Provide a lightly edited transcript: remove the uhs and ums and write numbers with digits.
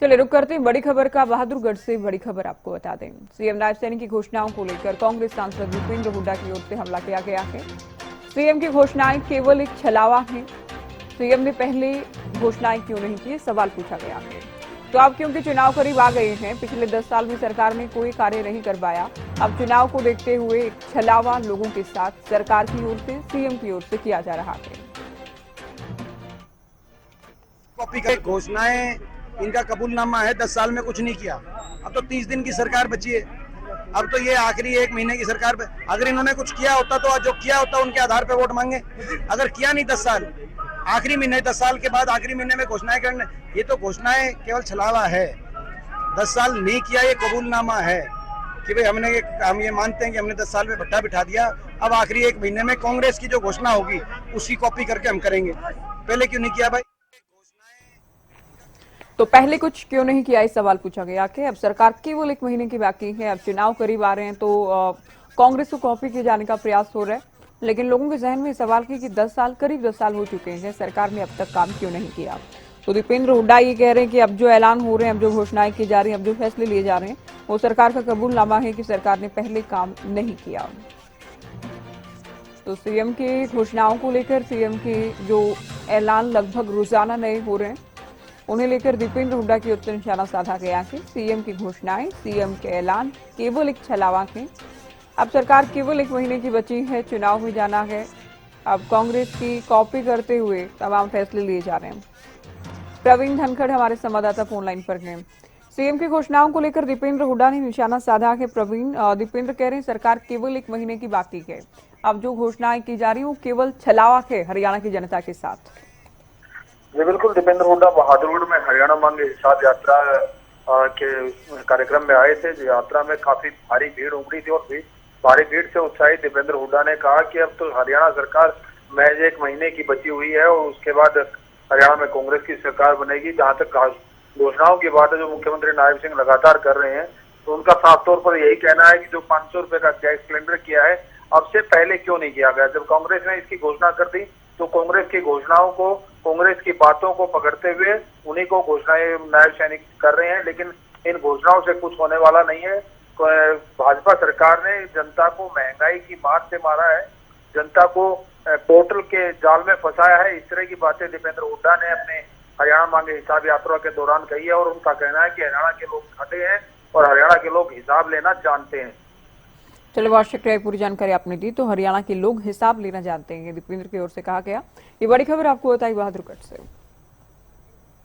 चलिए रुक करते हैं बड़ी खबर का। बहादुरगढ़ से बड़ी खबर आपको बता दें। सीएम नायब सैनी की घोषणाओं को लेकर कांग्रेस सांसद दीपेंद्र हुड्डा की ओर से हमला किया गया है। सीएम की घोषणाएं केवल एक छलावा है। सीएम ने पहले घोषणाएं क्यों नहीं की, सवाल पूछा गया है। तो अब क्योंकि चुनाव करीब आ गए हैं, पिछले 10 साल में सरकार ने कोई कार्य नहीं कर पाया, अब चुनाव को देखते हुए एक छलावा लोगों के साथ सरकार की ओर से, सीएम की ओर से किया जा रहा है। कॉपी कर घोषणाएं इनका कबूलनामा है। 10 साल में कुछ नहीं किया। अब तो 30 दिन की सरकार बची है। अब तो ये आखिरी 1 महीने की सरकार पे, अगर इन्होंने कुछ किया होता तो जो किया होता उनके आधार पे वोट मांगे। अगर किया नहीं 10 साल, आखिरी महीने 10 साल के बाद आखिरी महीने में घोषणाएं करने, ये तो घोषणाएं केवल छलावा है। 10 साल नहीं किया, ये कबूलनामा है कि भाई हम ये मानते हैं कि हमने 10 साल में भट्टा बिठा दिया। अब आखिरी 1 महीने में कांग्रेस की जो घोषणा होगी उसकी कॉपी करके हम करेंगे। पहले क्यों नहीं किया भाई? तो पहले कुछ क्यों नहीं किया, इस सवाल पूछा गया कि अब सरकार केवल 1 महीने की बाकी है, अब चुनाव करीब आ रहे हैं, तो कांग्रेस को कॉपी किए जाने का प्रयास हो रहा है। लेकिन लोगों के जहन में सवाल है कि 10 साल, करीब 10 साल हो चुके हैं, सरकार ने अब तक काम क्यों नहीं किया। तो दीपेंद्र हुड्डा ये कह रहे हैं कि अब जो ऐलान हो रहे हैं, अब जो घोषणाएं की जा रही हैं, अब जो फैसले लिए जा रहे हैं, वो सरकार का कबूलनामा है कि सरकार ने पहले काम नहीं किया। तो सीएम की घोषणाओं को लेकर, सीएम के जो ऐलान लगभग रोजाना नए हो रहे हैं, उन्हें लेकर दीपेंद्र हुड्डा की ओर से निशाना साधा गया है। सीएम की घोषणाएं, सीएम के ऐलान केवल एक छलावा थे। अब सरकार केवल 1 महीने की बची है, चुनाव में जाना है। अब कांग्रेस की कॉपी करते हुए तमाम फैसले लिए जा रहे हैं। प्रवीण धनखड़ हमारे संवाददाता फोन लाइन पर हैं। सीएम की घोषणाओं को लेकर दीपेंद्र हुड्डा ने निशाना साधा है। प्रवीण, दीपेंद्र कह रहे हैं सरकार केवल 1 महीने की बाकी है, अब जो घोषणाएं की जा रही है वो केवल छलावा है हरियाणा की जनता के साथ। जी बिल्कुल, दीपेंद्र हुड्डा बहादुरगढ़ में हरियाणा मांगे हिसाब यात्रा के कार्यक्रम में आए थे। यात्रा में काफी भारी भीड़ उमड़ी थी और भारी भीड़ से उत्साहित दीपेंद्र हुड्डा ने कहा कि अब तो हरियाणा सरकार महज 1 महीने की बची हुई है और उसके बाद हरियाणा में कांग्रेस की सरकार बनेगी। जहां तक घोषणाओं की बात है जो मुख्यमंत्री नायब सिंह लगातार कर रहे हैं, तो उनका साफ तौर पर यही कहना है कि जो 500 रुपए का गैस सिलेंडर किया है, अब से पहले क्यों नहीं किया गया। जब कांग्रेस ने इसकी घोषणा कर दी तो कांग्रेस की घोषणाओं को, कांग्रेस की बातों को पकड़ते हुए उन्हीं को घोषणाएं नायब सैनिक कर रहे हैं। लेकिन इन घोषणाओं से कुछ होने वाला नहीं है। भाजपा सरकार ने जनता को महंगाई की मार से मारा है, जनता को पोर्टल के जाल में फंसाया है। इस तरह की बातें दीपेंद्र हुड्डा ने अपने हरियाणा मांगे हिसाब यात्रा के दौरान कही है और उनका कहना है कि हरियाणा के लोग खटे हैं और हरियाणा के लोग हिसाब लेना जानते हैं। चलो, बहुत शुक्रिया, पूरी जानकारी आपने दी। तो हरियाणा के लोग हिसाब लेना जानते हैं, दीपेंद्र की ओर से कहा गया। ये बड़ी खबर आपको बताई बहादुरगढ़ से।